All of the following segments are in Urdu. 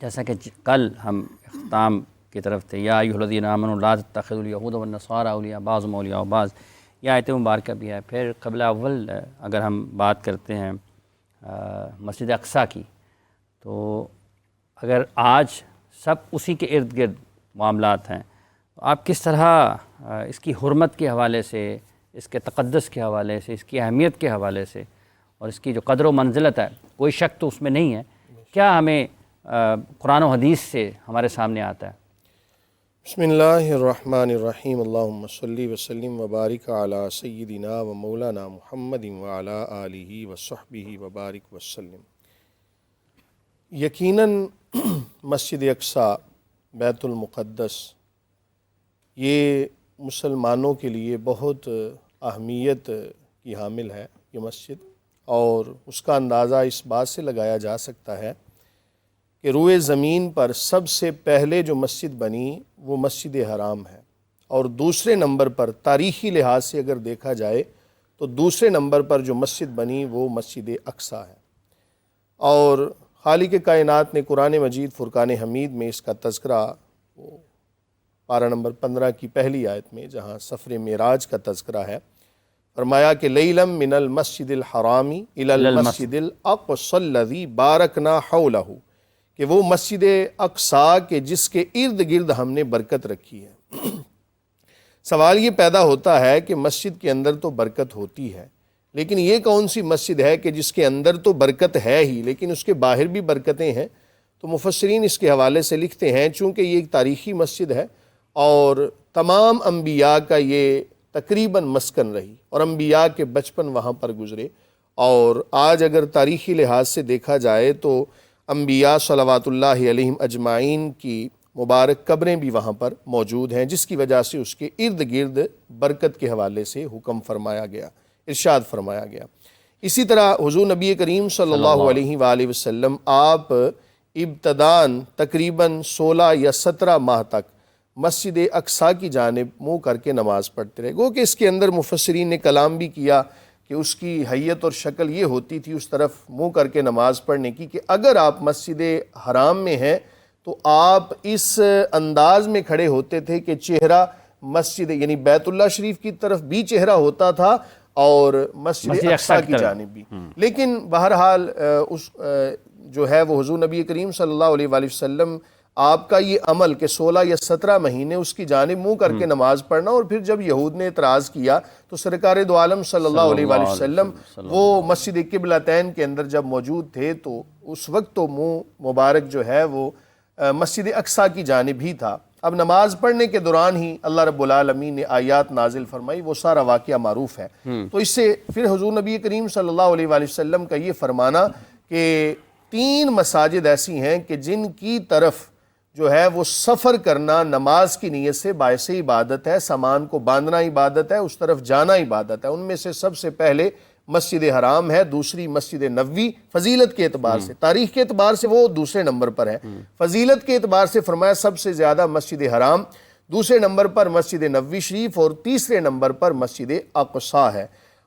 جیسا کہ کل ہم اختتام کی طرف تھے، یا ایھا الذین آمنوا لا تتخذوا الیہود والنصارى اولیاء بعضهم اولیاء بعض، یہ آیت مبارکہ بھی ہے۔ پھر قبل اول اگر ہم بات کرتے ہیں مسجد اقصیٰ کی، تو اگر آج سب اسی کے ارد گرد معاملات ہیں، تو آپ کس طرح اس کی حرمت کے حوالے سے، اس کے تقدس کے حوالے سے، اس کی اہمیت کے حوالے سے اور اس کی جو قدر و منزلت ہے، کوئی شک تو اس میں نہیں ہے، کیا ہمیں قرآن و حدیث سے ہمارے سامنے آتا ہے؟ بسم اللہ الرحمن الرحیم، اللہم صلی وسلم وبارک علی سیدنا و مولانا محمد وعلی آلہ وصحبہ وبارک وسلم۔ یقیناً مسجد اقصیٰ، بیت المقدس، یہ مسلمانوں کے لیے بہت اہمیت کی حامل ہے یہ مسجد، اور اس کا اندازہ اس بات سے لگایا جا سکتا ہے کہ روئے زمین پر سب سے پہلے جو مسجد بنی وہ مسجد حرام ہے، اور دوسرے نمبر پر تاریخی لحاظ سے اگر دیکھا جائے تو دوسرے نمبر پر جو مسجد بنی وہ مسجد اقصیٰ ہے۔ اور خالق کائنات نے قرآن مجید فرقان حمید میں اس کا تذکرہ پارہ نمبر 15 کی پہلی آیت میں، جہاں سفر معراج کا تذکرہ ہے، فرمایا کہ لیلا من المسجد الحرام الی المسجد الاقصی الذی بارکنا حولہ، کہ وہ مسجد اقصیٰ کے جس کے ارد گرد ہم نے برکت رکھی ہے۔ سوال یہ پیدا ہوتا ہے کہ مسجد کے اندر تو برکت ہوتی ہے، لیکن یہ کون سی مسجد ہے کہ جس کے اندر تو برکت ہے ہی لیکن اس کے باہر بھی برکتیں ہیں؟ تو مفسرین اس کے حوالے سے لکھتے ہیں، چونکہ یہ ایک تاریخی مسجد ہے اور تمام انبیاء کا یہ تقریباً مسکن رہی، اور انبیاء کے بچپن وہاں پر گزرے، اور آج اگر تاریخی لحاظ سے دیکھا جائے تو انبیاء صلوات اللہ علیہم اجمعین کی مبارک قبریں بھی وہاں پر موجود ہیں، جس کی وجہ سے اس کے ارد گرد برکت کے حوالے سے حکم فرمایا گیا، ارشاد فرمایا گیا۔ اسی طرح حضور نبی کریم صلی اللہ علیہ وآلہ وسلم آپ ابتداً تقریباً 16 یا 17 ماہ تک مسجد اقصیٰ کی جانب منہ کر کے نماز پڑھتے رہے۔ گو کہ اس کے اندر مفسرین نے کلام بھی کیا کہ اس کی حیت اور شکل یہ ہوتی تھی اس طرف منہ کر کے نماز پڑھنے کی کہ اگر آپ مسجد حرام میں ہیں تو آپ اس انداز میں کھڑے ہوتے تھے کہ چہرہ مسجد یعنی بیت اللہ شریف کی طرف بھی چہرہ ہوتا تھا اور مسجد اقصیٰ کی جانب بھی۔ لیکن بہرحال اس جو ہے وہ حضور نبی کریم صلی اللہ علیہ وآلہ وسلم آپ کا یہ عمل کہ 16 یا 17 مہینے اس کی جانب منہ کر کے نماز پڑھنا، اور پھر جب یہود نے اعتراض کیا تو سرکار دو عالم صلی اللہ علیہ وآلہ وسلم وہ مسجد قبلتین کے اندر جب موجود تھے تو اس وقت تو منہ مبارک جو ہے وہ مسجد اقصیٰ کی جانب ہی تھا۔ اب نماز پڑھنے کے دوران ہی اللہ رب العالمین نے آیات نازل فرمائی، وہ سارا واقعہ معروف ہے۔ تو اس سے پھر حضور نبی کریم صلی اللہ علیہ وآلہ وسلم کا یہ فرمانا کہ 3 مساجد ایسی ہیں کہ جن کی طرف جو ہے وہ سفر کرنا نماز کی نیت سے باعث عبادت ہے، سامان کو باندھنا عبادت ہے، اس طرف جانا عبادت ہے۔ ان میں سے سب سے پہلے مسجد حرام ہے، دوسری مسجد نبوی، فضیلت کے اعتبار سے، تاریخ کے اعتبار سے وہ دوسرے نمبر پر ہے، فضیلت کے اعتبار سے فرمایا سب سے زیادہ مسجد حرام، دوسرے نمبر پر مسجد نبوی شریف، اور تیسرے نمبر پر مسجد اقصیٰ ہے۔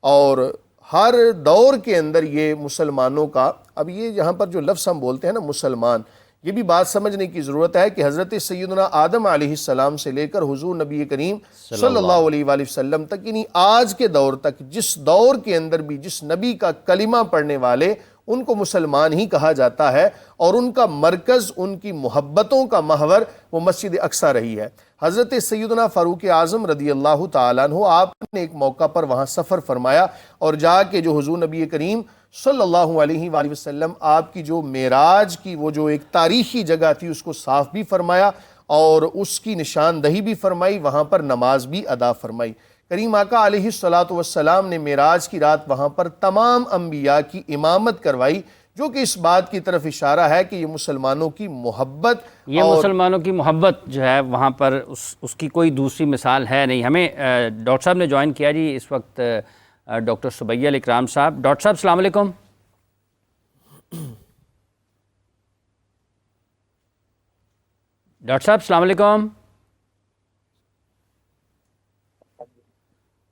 اور ہر دور کے اندر یہ مسلمانوں کا، اب یہ یہاں پر جو لفظ ہم بولتے ہیں نا مسلمان، یہ بھی بات سمجھنے کی ضرورت ہے کہ حضرت سیدنا آدم علیہ السلام سے لے کر حضور نبی کریم صلی اللہ علیہ وآلہ وسلم تک، یعنی آج کے دور تک، جس دور کے اندر بھی جس نبی کا کلمہ پڑھنے والے ان کو مسلمان ہی کہا جاتا ہے، اور ان کا مرکز، ان کی محبتوں کا محور وہ مسجد اقصیٰ رہی ہے۔ حضرت سیدنا فاروق اعظم رضی اللہ تعالیٰ عنہ آپ نے ایک موقع پر وہاں سفر فرمایا، اور جا کے جو حضور نبی کریم صلی اللہ علیہ وآلہ وسلم آپ کی جو معراج کی وہ جو ایک تاریخی جگہ تھی اس کو صاف بھی فرمایا اور اس کی نشاندہی بھی فرمائی، وہاں پر نماز بھی ادا فرمائی۔ کریم آقا علیہ السلام نے معراج کی رات وہاں پر تمام انبیاء کی امامت کروائی، جو کہ اس بات کی طرف اشارہ ہے کہ یہ مسلمانوں کی محبت، یہ مسلمانوں کی محبت جو ہے وہاں پر اس کی کوئی دوسری مثال ہے نہیں۔ ہمیں ڈاکٹر صاحب نے جوائن کیا جی اس وقت، ڈاکٹر سبیہ الاکرام صاحب۔ ڈاکٹر صاحب السلام علیکم۔ ڈاکٹر صاحب السلام علیکم،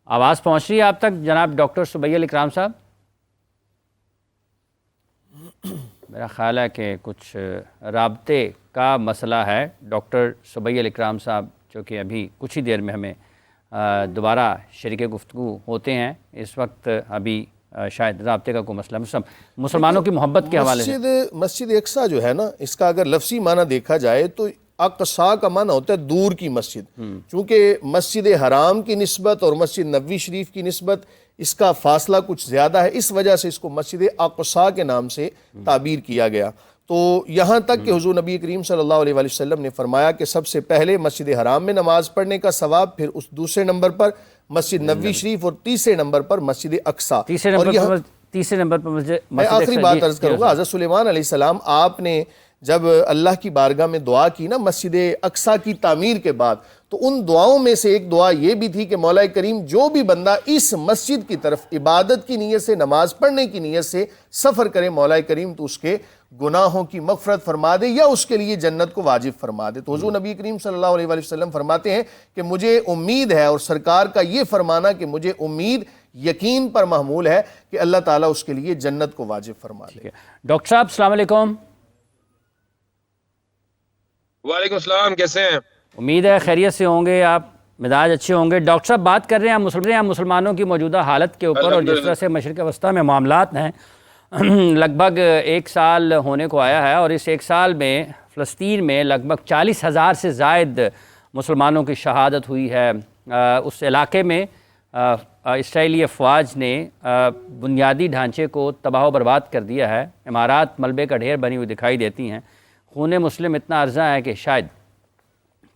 آواز پہنچ رہی ہے آپ تک جناب ڈاکٹر سبیہ الاکرام صاحب؟ میرا خیال ہے کہ کچھ رابطے کا مسئلہ ہے. ڈاکٹر صبیح الاکرام صاحب جو کہ ابھی کچھ ہی دیر میں ہمیں دوبارہ شریک گفتگو ہوتے ہیں، اس وقت ابھی شاید رابطے کا کوئی مسئلہ مسلمانوں کی محبت کے حوالے سے. مسجد اقصیٰ جو ہے نا، اس کا اگر لفظی معنی دیکھا جائے تو اقصیٰ کا معنی ہوتا ہے دور کی مسجد. چونکہ مسجد حرام کی نسبت اور مسجد نبوی شریف کی نسبت اس کا فاصلہ کچھ زیادہ ہے، اس وجہ سے اس کو مسجد اقصیٰ کے نام سے تعبیر کیا گیا. تو یہاں تک کہ حضور نبی کریم صلی اللہ علیہ وسلم نے فرمایا کہ سب سے پہلے مسجد حرام میں نماز پڑھنے کا ثواب، پھر اس دوسرے نمبر پر مسجد نبوی شریف، اور تیسرے نمبر پر مسجد اقصیٰ. تیسرے نمبر پر میں آخری بات عرض کروں گا. حضرت سلیمان علیہ السلام آپ نے جب اللہ کی بارگاہ میں دعا کی نا مسجد اقصیٰ کی تعمیر کے بعد، تو ان دعاؤں میں سے ایک دعا یہ بھی تھی کہ مولا کریم جو بھی بندہ اس مسجد کی طرف عبادت کی نیت سے، نماز پڑھنے کی نیت سے سفر کرے، مولا کریم تو اس کے گناہوں کی مغفرت فرما دے یا اس کے لیے جنت کو واجب فرما دے. تو حضور نبی کریم صلی اللہ علیہ وسلم فرماتے ہیں کہ مجھے امید ہے، اور سرکار کا یہ فرمانا کہ مجھے امید یقین پر محمول ہے کہ اللہ تعالیٰ اس کے لیے جنت کو واجب فرما دے. ڈاکٹر صاحب السلام علیکم. وعلیکم السلام، کیسے ہیں؟ امید ہے خیریت سے ہوں گے، آپ مزاج اچھے ہوں گے. ڈاکٹر صاحب بات کر رہے ہیں مسلمانوں کی موجودہ حالت کے اوپر، اور جس طرح سے مشرق وسطیٰ میں معاملات ہیں. لگ بھگ 1 سال ہونے کو آیا ہے، اور اس 1 سال میں فلسطین میں لگ بھگ 40,000 سے زائد مسلمانوں کی شہادت ہوئی ہے. اس علاقے میں اسرائیلی افواج نے بنیادی ڈھانچے کو تباہ و برباد کر دیا ہے. عمارات ملبے کا ڈھیر بنی ہوئی دکھائی دیتی ہیں. خون مسلم اتنا عرضہ ہے کہ شاید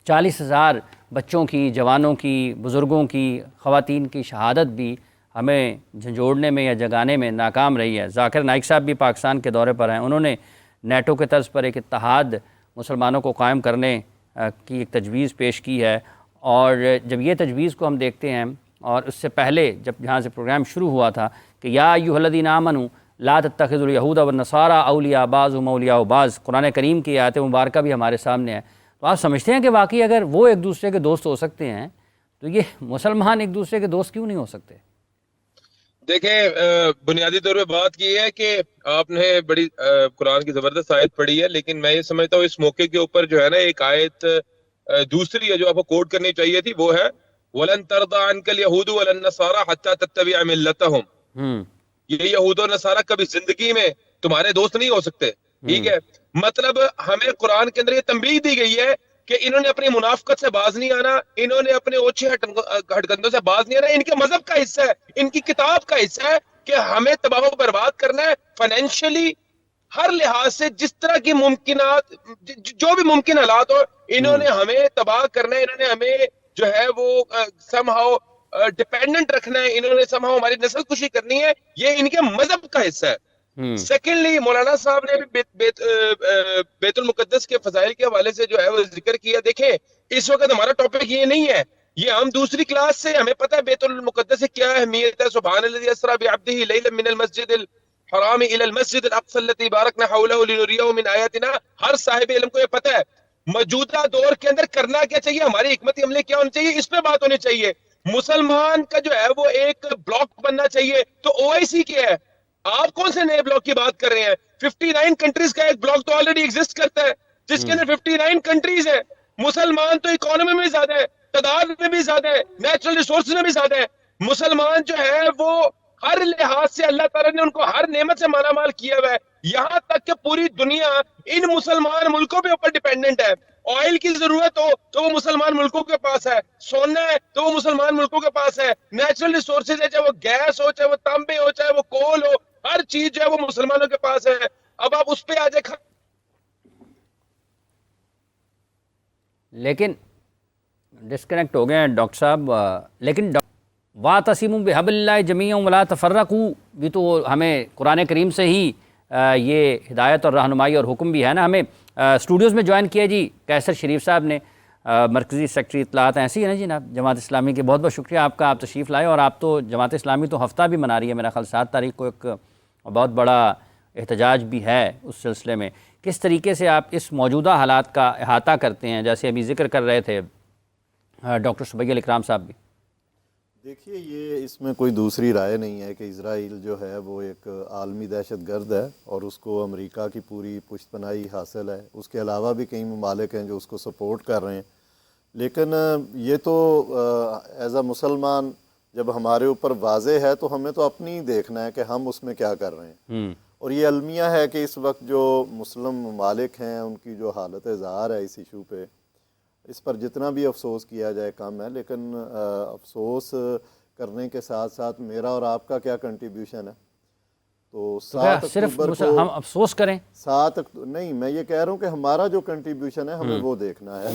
40,000 بچوں کی، جوانوں کی، بزرگوں کی، خواتین کی شہادت بھی ہمیں جھنجھوڑنے میں یا جگانے میں ناکام رہی ہے. ذاکر نائک صاحب بھی پاکستان کے دورے پر ہیں. انہوں نے نیٹو کے طرز پر ایک اتحاد مسلمانوں کو قائم کرنے کی ایک تجویز پیش کی ہے. اور جب یہ تجویز کو ہم دیکھتے ہیں، اور اس سے پہلے جب یہاں سے پروگرام شروع ہوا تھا کہ یا ایھا الذین آمنوا لا تتخذوا الیہود والنصارى اولیاء بعضهم اولیاء بعض، قرآن کریم کی آیت مبارکہ بھی ہمارے سامنے ہے. تو آپ سمجھتے ہیں کہ واقعی اگر وہ ایک دوسرے کے دوست ہو سکتے ہیں تو یہ مسلمان ایک دوسرے کے دوست کیوں نہیں ہو سکتے؟ دیکھیں، بنیادی طور پہ بات کی ہے کہ آپ نے بڑی قرآن کی زبردست آیت پڑھی ہے، لیکن میں یہ سمجھتا ہوں اس موقع کے اوپر جو ہے نا ایک آیت دوسری ہے جو آپ کو کوٹ کرنی چاہیے تھی، وہ ہے وَلَن تَرْضَىٰ عَنْكَ الْيَهُودُ وَلَا النَّصَارَىٰ حَتَّىٰ تَتَّبِعَ مِلَّتَهُمْ. یہ یہود و نصارہ کبھی زندگی میں تمہارے دوست نہیں ہو سکتے. ٹھیک ہے، مطلب ہمیں قرآن کے اندر یہ تنبیہ دی گئی ہے کہ انہوں نے اپنی منافقت سے باز نہیں آنا، انہوں نے اپنے اوچھے ہٹ گندوں سے باز نہیں آنا. ان کے مذہب کا حصہ ہے، ان کی کتاب کا حصہ ہے کہ ہمیں تباہ و برباد کرنا ہے فائنینشلی، ہر لحاظ سے، جس طرح کی ممکنات، جو بھی ممکن حالات ہو، انہوں نے ہمیں تباہ کرنا ہے. انہوں نے ہمیں جو ہے وہ سم ہاؤ ڈیپینڈنٹ رکھنا ہے، انہوں نے سم ہاؤ ہماری نسل کشی کرنی ہے. یہ ان کے مذہب کا حصہ ہے. سیکنڈلی مولانا صاحب نے بھی بیت المقدس کے فضائل کے حوالے سے جو ہے وہ ذکر کیا. دیکھیں اس وقت ہمارا ٹاپک یہ نہیں ہے، یہ ہم دوسری کلاس سے ہمیں پتہ ہے بیت المقدس سے کیا اہمیت ہے. سبحان الذی اسری بعبدہ لیلا من المسجد الحرام الى المسجد الاقصى الذی بارکنا حولہ لنریہ من آیاتنا. ہر صاحب علم کو یہ پتہ ہے موجودہ دور کے اندر کرنا کیا چاہیے، ہماری حکمت عملی کیا ہونی چاہیے، اس پہ بات ہونی چاہیے. مسلمان کا جو ہے وہ ایک بلاک بننا چاہیے. تو او آئی سی کیا ہے؟ آپ کون سے نئے بلاک کی بات کر رہے ہیں؟ 59 کنٹریز کا ایک بلاک تو آلریڈی ایگزسٹ کرتا ہے جس کے اندر 59 کنٹریز ہیں. مسلمان تو اکانومی میں زیادہ ہے، تعداد میں بھی زیادہ ہے، نیچرل ریسورسز میں بھی زیادہ ہے. مسلمان جو ہے وہ ہر لحاظ سے اللہ تعالیٰ نے ان کو ہر نعمت سے مالا مال کیا ہوا ہے. یہاں تک کہ پوری دنیا ان مسلمان ملکوں پہ اوپر ڈیپینڈنٹ ہے. آئل کی ضرورت ہو تو وہ مسلمان ملکوں کے پاس ہے، سونا ہے تو وہ مسلمان ملکوں کے پاس ہے، نیچرل ریسورسز ہے، چاہے وہ گیس ہو، چاہے وہ تانبے ہو، چاہے وہ کول ہو، ہر چیز جو ہے وہ مسلمانوں کے پاس ہے. اب آپ اس پہ آ جائے. لیکن ڈسکنیکٹ ہو گئے ہیں ڈاکٹر صاحب. لیکن وَاعْتَصِمُوا بِحَبْلِ اللَّهِ جَمِيعًا وَلَا تَفَرَّقُوا بھی تو ہمیں قرآن کریم سے ہی یہ ہدایت اور رہنمائی اور حکم بھی ہے نا. ہمیں اسٹوڈیوز میں جوائن کیا جی قیصر شریف صاحب نے، مرکزی سیکرٹری اطلاعات. ایسی ہے نا جناب جماعت اسلامی کے. بہت بہت شکریہ آپ کا، آپ تشریف لائے. اور آپ تو جماعت اسلامی تو ہفتہ بھی منا رہی ہے میرا خیال 7 تاریخ کو ایک بہت بڑا احتجاج بھی ہے اس سلسلے میں. کس طریقے سے آپ اس موجودہ حالات کا احاطہ کرتے ہیں، جیسے ابھی ذکر کر رہے تھے ڈاکٹر صبیح الاکرام صاحب بھی؟ دیکھیے یہ اس میں کوئی دوسری رائے نہیں ہے کہ اسرائیل جو ہے وہ ایک عالمی دہشت گرد ہے اور اس کو امریکہ کی پوری پشت پناہی حاصل ہے. اس کے علاوہ بھی کئی ممالک ہیں جو اس کو سپورٹ کر رہے ہیں. لیکن یہ تو ایز اے مسلمان جب ہمارے اوپر واضح ہے تو ہمیں تو اپنی دیکھنا ہے کہ ہم اس میں کیا کر رہے ہیں. اور یہ المیہ ہے کہ اس وقت جو مسلم ممالک ہیں ان کی جو حالت اظہار ہے اس ایشو پہ، اس پر جتنا بھی افسوس کیا جائے کم ہے. لیکن افسوس کرنے کے ساتھ ساتھ میرا اور آپ کا کیا کنٹریبیوشن ہے. تو 7 صرف اکتوبر کو ہم افسوس کریں؟ 7 نہیں، میں یہ کہہ رہا ہوں کہ ہمارا جو کنٹریبیوشن ہے ہمیں وہ دیکھنا ہے.